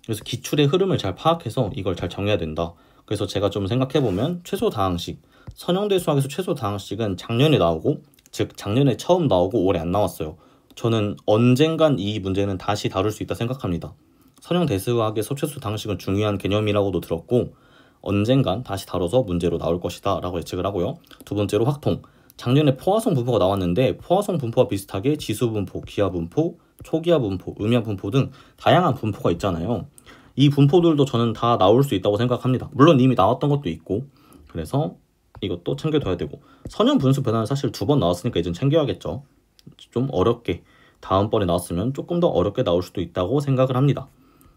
그래서 기출의 흐름을 잘 파악해서 이걸 잘 정해야 된다. 그래서 제가 좀 생각해보면 최소 다항식, 선형대 수학에서 최소 다항식은 작년에 나오고 즉 작년에 처음 나오고 올해 안 나왔어요. 저는 언젠간 이 문제는 다시 다룰 수 있다 생각합니다. 선형대 수학에서 최소 다항식은 중요한 개념이라고도 들었고 언젠간 다시 다뤄서 문제로 나올 것이다 라고 예측을 하고요. 두 번째로 확통. 작년에 포화성 분포가 나왔는데 포화성 분포와 비슷하게 지수 분포, 기하 분포, 초기하 분포, 음양 분포 등 다양한 분포가 있잖아요. 이 분포들도 저는 다 나올 수 있다고 생각합니다. 물론 이미 나왔던 것도 있고 그래서 이것도 챙겨둬야 되고 선형 분수 변화는 사실 2번 나왔으니까 이젠 챙겨야겠죠. 좀 어렵게 다음번에 나왔으면 조금 더 어렵게 나올 수도 있다고 생각을 합니다.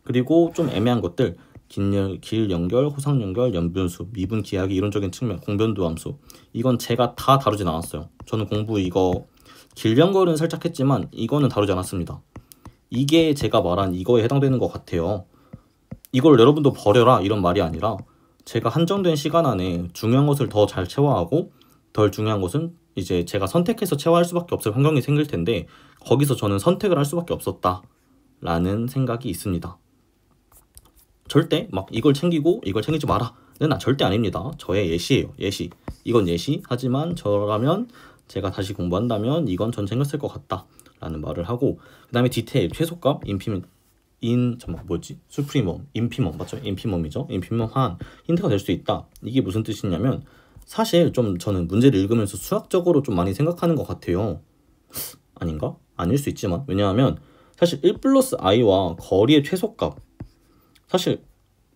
그리고 좀 애매한 것들 길 연결, 호상 연결, 연분수, 미분 기하기, 이론적인 측면, 공변도 함수. 이건 제가 다 다루진 않았어요. 저는 공부 이거 길 연결은 살짝 했지만 이거는 다루지 않았습니다. 이게 제가 말한 이거에 해당되는 것 같아요. 이걸 여러분도 버려라 이런 말이 아니라 제가 한정된 시간 안에 중요한 것을 더 잘 체화하고 덜 중요한 것은 이제 제가 선택해서 체화할 수밖에 없을 환경이 생길 텐데 거기서 저는 선택을 할 수밖에 없었다라는 생각이 있습니다. 절대 막 이걸 챙기고 이걸 챙기지 마라는 절대 아닙니다. 저의 예시예요. 예시. 이건 예시. 하지만 저라면 제가 다시 공부한다면 이건 전 챙겼을 것 같다 라는 말을 하고, 그 다음에 디테일, 최소값, 수프리멈, 인피멈 맞죠? 인피멈이죠. 인피멈 한 힌트가 될 수 있다. 이게 무슨 뜻이냐면 사실 좀 저는 문제를 읽으면서 수학적으로 좀 많이 생각하는 것 같아요. 아닌가? 아닐 수 있지만, 왜냐하면 사실 1 플러스 i와 거리의 최소값, 사실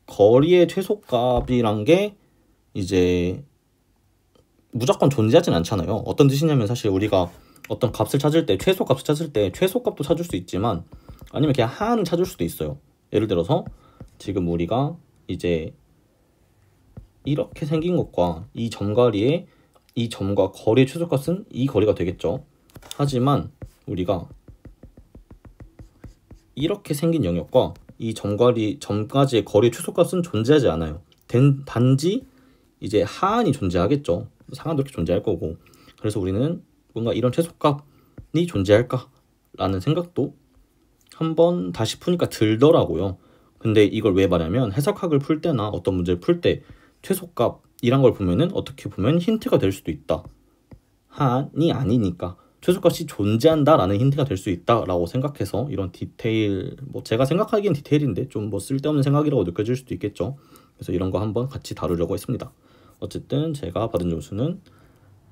거리의 최소값이란 게 이제 무조건 존재하진 않잖아요. 어떤 뜻이냐면 사실 우리가 어떤 값을 찾을 때, 최소값을 찾을 때 최소값도 찾을 수 있지만 아니면 그냥 하한을 찾을 수도 있어요. 예를 들어서 지금 우리가 이제 이렇게 생긴 것과 이 점거리의 이 점과 거리의 최소값은 이 거리가 되겠죠. 하지만 우리가 이렇게 생긴 영역과 이 점까지의 거리의 최소값은 존재하지 않아요. 단지 이제 하한이 존재하겠죠. 상한도 이렇게 존재할 거고. 그래서 우리는 뭔가 이런 최소값이 존재할까? 라는 생각도 한번 다시 푸니까 들더라고요. 근데 이걸 왜 말하면 해석학을 풀 때나 어떤 문제를 풀 때 최소값이란 걸 보면은 어떻게 보면 힌트가 될 수도 있다. 하한이 아니니까 최소값이 존재한다라는 힌트가 될 수 있다라고 생각해서 이런 디테일, 뭐 제가 생각하기엔 디테일인데 좀 뭐 쓸데없는 생각이라고 느껴질 수도 있겠죠. 그래서 이런 거 한번 같이 다루려고 했습니다. 어쨌든 제가 받은 점수는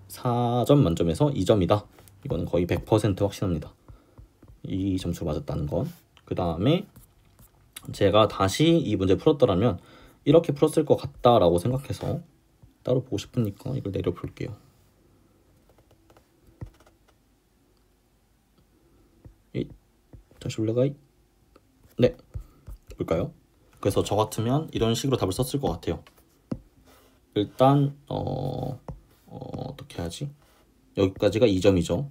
4점 만점에서 2점이다. 이거는 거의 100% 확신합니다. 이 점수가 맞았다는 건. 그 다음에 제가 다시 이 문제 풀었더라면 이렇게 풀었을 것 같다라고 생각해서 따로 보고 싶으니까 이걸 내려볼게요. 다시 올라가. 네, 볼까요? 그래서 저 같으면 이런 식으로 답을 썼을 것 같아요. 일단 어떻게 하지? 여기까지가 2점이죠.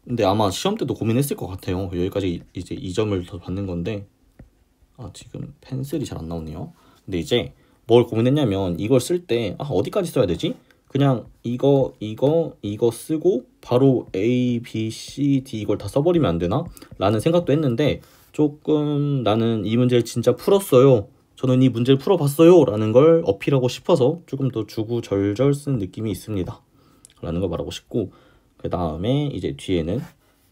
근데 아마 시험 때도 고민했을 것 같아요. 여기까지 이제 2점을 더 받는 건데 지금 펜슬이 잘 안 나오네요. 근데 이제 뭘 고민했냐면 이걸 쓸 때 어디까지 써야 되지? 그냥 이거 쓰고 바로 A, B, C, D 이걸 다 써버리면 안 되나? 라는 생각도 했는데 조금 나는 이 문제를 진짜 풀었어요. 저는 이 문제를 풀어봤어요. 라는 걸 어필하고 싶어서 조금 더 주구절절 쓴 느낌이 있습니다. 라는 걸 말하고 싶고, 그 다음에 이제 뒤에는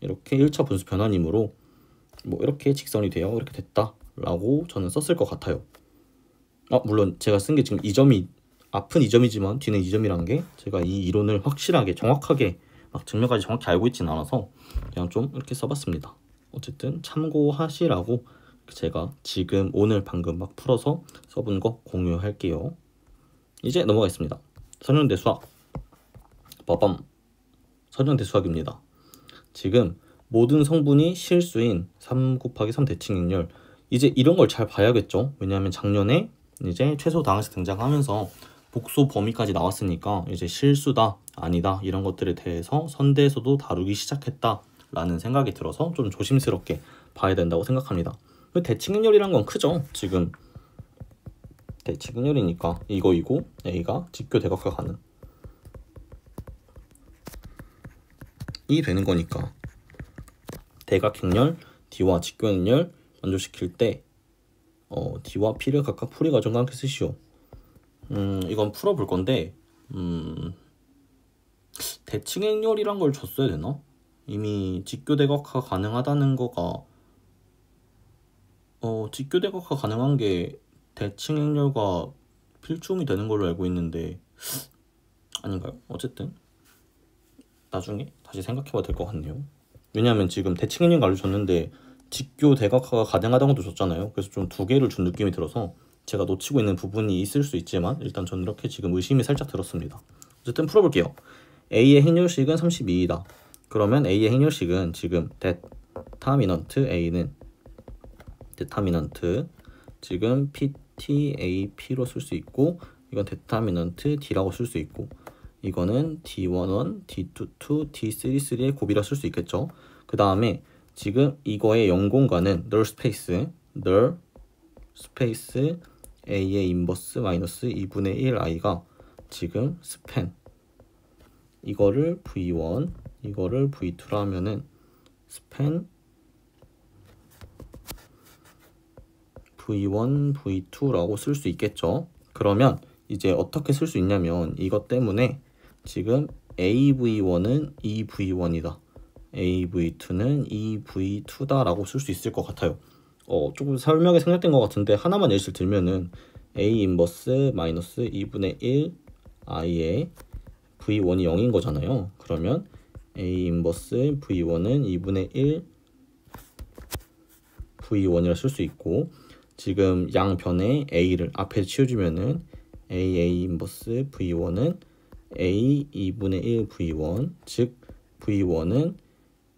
이렇게 1차 분수 변환이므로 뭐 이렇게 직선이 되어 이렇게 됐다 라고 저는 썼을 것 같아요. 물론 제가 쓴 게 지금 2점이 앞은 2점이지만 뒤는 2점이라는 게 제가 이 이론을 확실하게 정확하게 막 증명까지 정확히 알고 있지는 않아서 그냥 좀 이렇게 써봤습니다. 어쨌든 참고하시라고 제가 지금 오늘 방금 막 풀어서 써본 거 공유할게요. 이제 넘어가겠습니다. 선형대 수학 빠밤. 선형대 수학입니다. 지금 모든 성분이 실수인 3 곱하기 3 대칭행렬, 이제 이런 걸 잘 봐야겠죠. 왜냐하면 작년에 이제 최소 당항에서 등장하면서 복소 범위까지 나왔으니까 이제 실수다 아니다 이런 것들에 대해서 선대에서도 다루기 시작했다 라는 생각이 들어서 좀 조심스럽게 봐야 된다고 생각합니다. 대칭행렬이란 건 크죠. 지금 대칭행렬이니까 이거이고 A가 직교 대각과 가는 이 되는 거니까 대각행렬 D와 직교행렬 만족시킬 때 D와 P를 각각 풀이 과정과 함께 쓰시오. 이건 풀어볼 건데 대칭행렬이란 걸 줬어야 되나? 이미 직교대각화 가능하다는 거가 직교대각화 가능한 게 대칭행렬과 필충이 되는 걸로 알고 있는데 아닌가요? 어쨌든 나중에 다시 생각해봐야 될 것 같네요. 왜냐하면 지금 대칭행렬 알려줬는데 직교대각화가 가능하다는 것도 줬잖아요. 그래서 좀 두 개를 준 느낌이 들어서 제가 놓치고 있는 부분이 있을 수 있지만 일단 저는 이렇게 지금 의심이 살짝 들었습니다. 어쨌든 풀어볼게요. A의 행렬식은 32이다. 그러면 A의 행렬식은 지금 데타미넌트 A는 데터미넌트 지금 PTAP로 쓸 수 있고, 이건 데터미넌트 D라고 쓸 수 있고, 이거는 D11, D22, D33의 곱이라 쓸 수 있겠죠. 그 다음에 지금 이거의 0공간은 null 스페이스 A의 인버스 마이너스 2분의 1 I가 지금 스팬, 이거를 V1, 이거를 V2라 하면은 스팬 V1, V2라고 쓸 수 있겠죠. 그러면 이제 어떻게 쓸 수 있냐면, 이것 때문에 지금 AV1은 EV1이다, AV2는 EV2다 라고 쓸 수 있을 것 같아요. 조금 설명이 생략된 것 같은데 하나만 예시를 들면은 A 인버스 마이너스 2분의 1 I의 V1이 0인 거잖아요. 그러면 A 인버스 V1은 2분의 1 V1이라 쓸 수 있고, 지금 양변에 A를 앞에 치워주면은 A 인버스 V1은 A 2분의 1 V1, 즉 V1은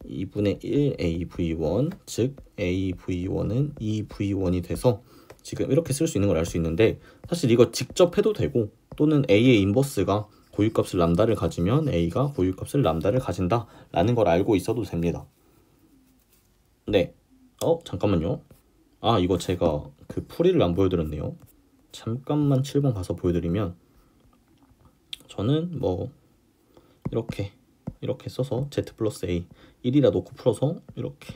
2분의 1 AV1, 즉 AV1은 2V1이 돼서 지금 이렇게 쓸 수 있는 걸 알 수 있는데, 사실 이거 직접 해도 되고, 또는 A의 인버스가 고유값을 람다를 가지면 A가 고유값을 람다를 가진다 라는 걸 알고 있어도 됩니다. 네, 잠깐만요. 이거 제가 그 풀이를 안 보여드렸네요. 잠깐만 7번 가서 보여드리면, 저는 뭐 이렇게 써서 Z 플러스 A 1이라 놓고 풀어서 이렇게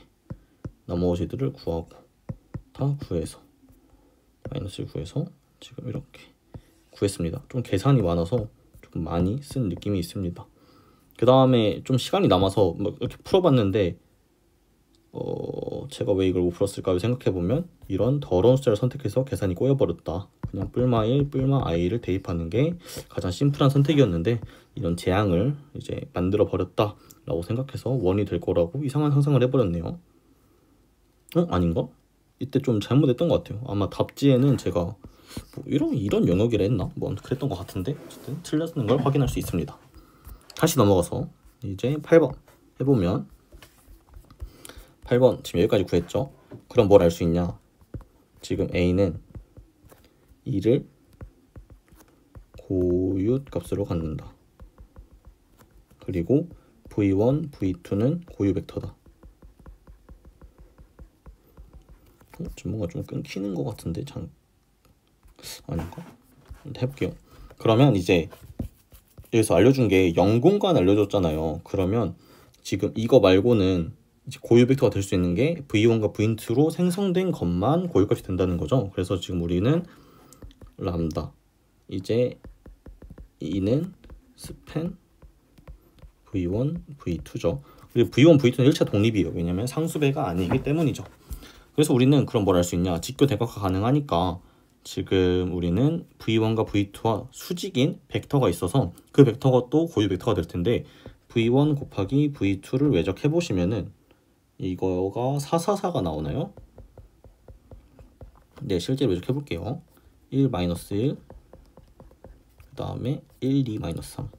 나머지들을 구하고, 다 구해서 마이너스를 구해서 지금 이렇게 구했습니다. 좀 계산이 많아서 조금 많이 쓴 느낌이 있습니다. 그 다음에 좀 시간이 남아서 막 이렇게 풀어봤는데, 제가 왜 이걸 못 풀었을까요 생각해보면, 이런 더러운 숫자를 선택해서 계산이 꼬여버렸다, 그냥 뿔마 1, 뿔마 i를 대입하는 게 가장 심플한 선택이었는데, 이런 재앙을 이제 만들어 버렸다 라고 생각해서 원이 될 거라고 이상한 상상을 해버렸네요. 아닌가? 이때 좀 잘못했던 것 같아요. 아마 답지에는 제가 뭐 이런 영역이라 했나? 뭐 그랬던 것 같은데, 어쨌든 틀렸는 걸 확인할 수 있습니다. 다시 넘어가서 이제 8번 해보면, 8번 지금 여기까지 구했죠. 그럼 뭘 알 수 있냐? 지금 A는 2를 고유값으로 갖는다. 그리고 V1, V2는 고유 벡터다. 지금 뭔가 좀 끊기는 것 같은데, 아닌가? 해볼게요. 그러면 이제 여기서 알려준 게 0공간 알려줬잖아요. 그러면 지금 이거 말고는 이제 고유 벡터가 될 수 있는 게 V1과 V2로 생성된 것만 고유값이 된다는 거죠. 그래서 지금 우리는 람다, 이제 이는 스팬 V1, V2죠. 그리고 V1, V2는 1차 독립이에요. 왜냐면 상수배가 아니기 때문이죠. 그래서 우리는 그럼 뭘 알 수 있냐? 직교 대각화 가능하니까 지금 우리는 V1과 V2와 수직인 벡터가 있어서 그 벡터가 또 고유 벡터가 될 텐데, V1 곱하기 V2를 외적해 보시면은 이거가 444가 나오나요? 네, 실제로 외적해 볼게요. 1, 1, 그 다음에 1, 2, 3.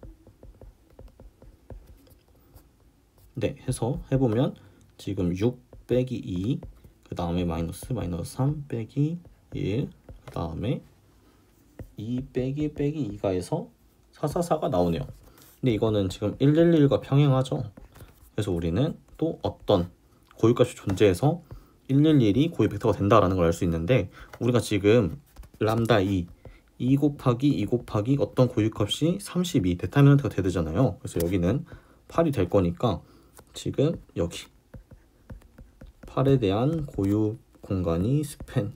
네, 해서 해보면 지금 6 빼기 2, 그 다음에 마이너스 3 빼기 1, 그 다음에 2 빼기 2가 해서 444가 나오네요. 근데 이거는 지금 111과 평행하죠. 그래서 우리는 또 어떤 고유값이 존재해서 111이 고유 벡터가 된다라는 걸 알 수 있는데, 우리가 지금 람다 2 곱하기 2 곱하기 어떤 고유값이 32 데터미넌트가 되잖아요. 그래서 여기는 8이 될 거니까 지금 여기 8에 대한 고유 공간이 스팬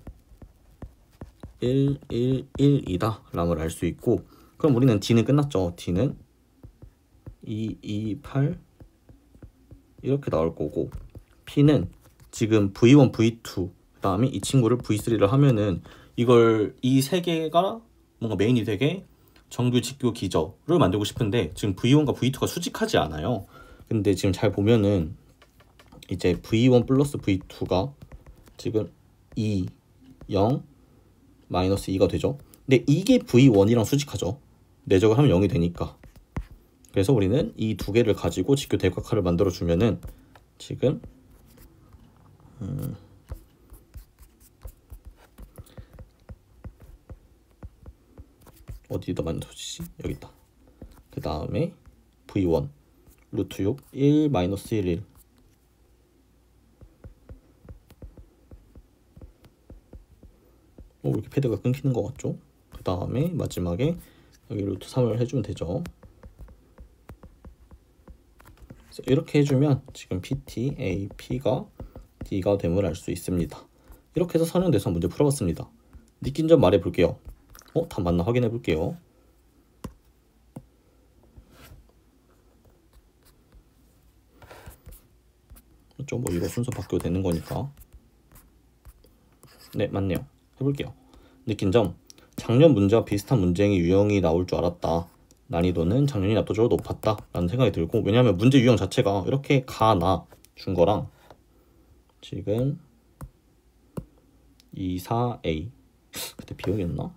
1, 1, 1이다 라는 걸 알 수 있고, 그럼 우리는 D는 끝났죠. D는 2, 2, 8 이렇게 나올 거고, P는 지금 V1, V2 그 다음에 이 친구를 V3를 하면은 이걸 이 세 개가 뭔가 메인이 되게 정규, 직교, 기저를 만들고 싶은데, 지금 V1과 V2가 수직하지 않아요. 근데 지금 잘 보면은 이제 V1 플러스 V2가 지금 2, 0, 마이너스 2가 되죠. 근데 이게 V1이랑 수직하죠. 내적을 하면 0이 되니까. 그래서 우리는 이 두 개를 가지고 직교 대각화를 만들어 주면은 지금 어디다 만들어지지? 여기 있다. 그 다음에 V1 루트 6 1 마이너스 1 1 이렇게 패드가 끊기는 것 같죠? 그 다음에 마지막에 여기 루트 3을 해주면 되죠. 그래서 이렇게 해주면 지금 PT, A, P가 D가 됨을 알 수 있습니다. 이렇게 해서 선형대수학 문제 풀어봤습니다. 느낀 점 말해볼게요. 답 맞나 확인해볼게요. 좀 이거 순서 바뀌어도 되는 거니까. 네, 맞네요. 해볼게요. 느낀 점, 작년 문제와 비슷한 문제의 유형이 나올 줄 알았다. 난이도는 작년이 압도적으로 높았다 라는 생각이 들고, 왜냐하면 문제 유형 자체가 이렇게 가나 준 거랑 지금 24A 그때 비용이었나?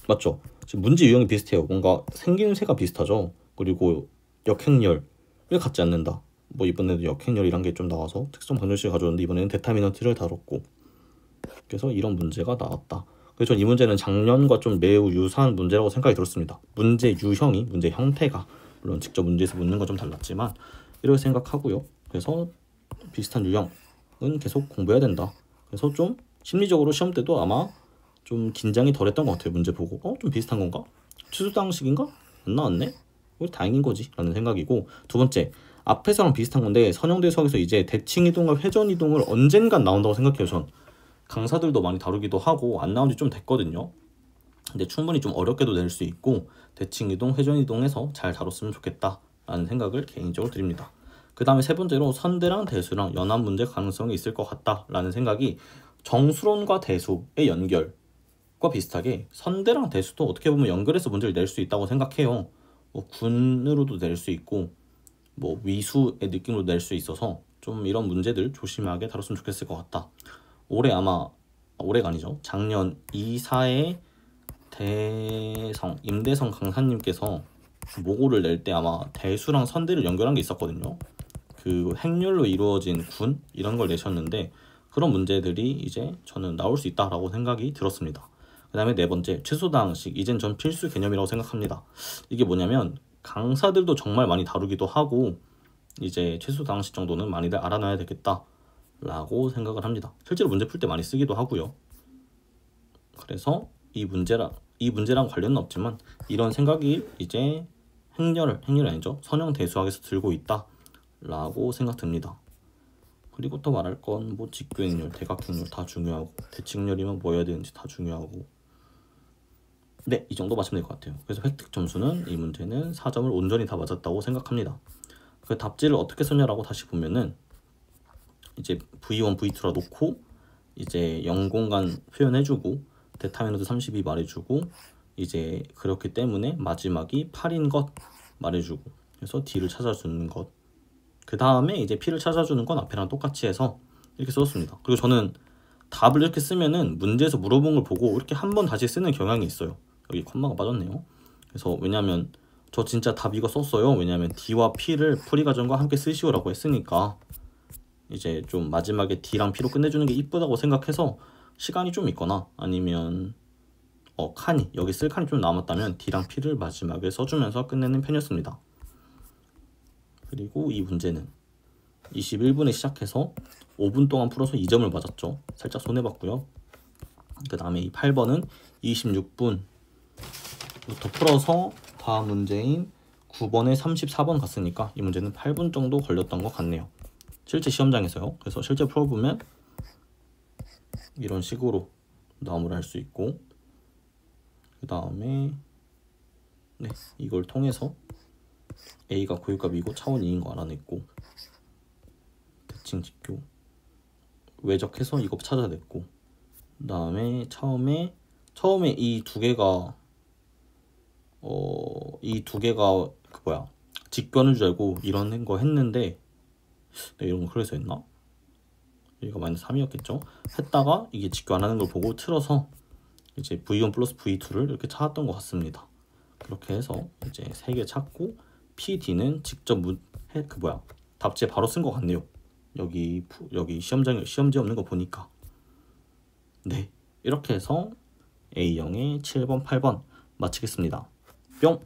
맞죠? 지금 문제 유형이 비슷해요. 뭔가 생김새가 비슷하죠. 그리고 역행열을 갖지 않는다. 뭐 이번에도 역행열이란 게 좀 나와서 특성 방정식을 가져왔는데 이번에는 데터미넌트를 다뤘고, 그래서 이런 문제가 나왔다. 그래서 전 이 문제는 작년과 좀 매우 유사한 문제라고 생각이 들었습니다. 문제 유형이, 문제 형태가 물론 직접 문제에서 묻는 건 좀 달랐지만 이렇게 생각하고요. 그래서 비슷한 유형은 계속 공부해야 된다. 그래서 좀 심리적으로 시험 때도 아마 좀 긴장이 덜했던 것 같아요. 문제 보고 좀 비슷한 건가? 추수당식인가? 안 나왔네? 다행인 거지 라는 생각이고, 두 번째, 앞에서랑 비슷한 건데 선형대 수학에서 이제 대칭 이동과 회전 이동을 언젠간 나온다고 생각해요. 전 강사들도 많이 다루기도 하고 안 나온 지 좀 됐거든요. 근데 충분히 좀 어렵게도 낼 수 있고 대칭 이동, 회전 이동해서 잘 다뤘으면 좋겠다 라는 생각을 개인적으로 드립니다. 그 다음에 세 번째로 선대랑 대수랑 연합 문제 가능성이 있을 것 같다 라는 생각이, 정수론과 대수의 연결과 비슷하게 선대랑 대수도 어떻게 보면 연결해서 문제를 낼 수 있다고 생각해요. 뭐 군으로도 낼 수 있고 뭐 위수의 느낌으로 낼 수 있어서 좀 이런 문제들 조심하게 다뤘으면 좋겠을 것 같다. 올해가 아니죠. 작년 2사의 임대성 강사님께서 모고를 낼 때 아마 대수랑 선대를 연결한 게 있었거든요. 그 행렬로 이루어진 군 이런 걸 내셨는데 그런 문제들이 이제 저는 나올 수 있다라고 생각이 들었습니다. 그 다음에 네 번째, 최소당식. 이젠 전 필수 개념이라고 생각합니다. 이게 뭐냐면 강사들도 정말 많이 다루기도 하고 이제 최소당식 정도는 많이들 알아놔야 되겠다 라고 생각을 합니다. 실제로 문제 풀 때 많이 쓰기도 하고요. 그래서 이 문제랑 관련은 없지만 이런 생각이 이제 행렬이 아니죠. 선형대수학에서 들고 있다 라고 생각됩니다. 그리고 또 말할 건 뭐 직교행렬, 대각행렬 다 중요하고, 대칭렬이면 뭐 해야 되는지 다 중요하고. 네, 이 정도 맞추면 될 것 같아요. 그래서 획득 점수는 이 문제는 4점을 온전히 다 맞았다고 생각합니다. 그 답지를 어떻게 썼냐라고 다시 보면은 이제 V1, V2라 놓고 이제 0공간 표현해주고 데타미너드 32 말해주고 이제 그렇기 때문에 마지막이 8인 것 말해주고, 그래서 D를 찾아주는 것, 그 다음에 이제 P를 찾아주는 건 앞에랑 똑같이 해서 이렇게 썼습니다. 그리고 저는 답을 이렇게 쓰면은 문제에서 물어본 걸 보고 이렇게 한 번 다시 쓰는 경향이 있어요. 여기 콤마가 빠졌네요. 그래서 왜냐면 저 진짜 답 이거 썼어요. 왜냐면 D와 P를 풀이과정과 함께 쓰시오라고 했으니까 이제 좀 마지막에 D랑 P로 끝내주는 게 이쁘다고 생각해서 시간이 좀 있거나 아니면 여기 쓸 칸이 좀 남았다면 D랑 P를 마지막에 써주면서 끝내는 편이었습니다. 그리고 이 문제는 21분에 시작해서 5분 동안 풀어서 2점을 맞았죠. 살짝 손해봤고요. 그 다음에 이 8번은 26분부터 풀어서 다음 문제인 9번에 34번 갔으니까 이 문제는 8분 정도 걸렸던 것 같네요. 실제 시험장에서요. 그래서 실제 풀어보면 이런 식으로 나무를 할 수 있고, 그 다음에 네, 이걸 통해서 A가 고유값이고 차원 2인 거 알아냈고, 대칭 직교 외적해서 이거 찾아냈고, 그 다음에 처음에 이 두 개가 직변을 줄 알고 이런 거 했는데, 네, 이런 거 그래서 했나? 여기가 마이너스 3이었겠죠? 했다가 이게 직교 안 하는 걸 보고 틀어서 이제 V1 플러스 V2를 이렇게 찾았던 것 같습니다. 그렇게 해서 이제 3개 찾고 PD는 직접 답지에 바로 쓴 것 같네요. 여기 시험지 없는 거 보니까. 네, 이렇게 해서 A형의 7번, 8번 마치겠습니다. 뿅!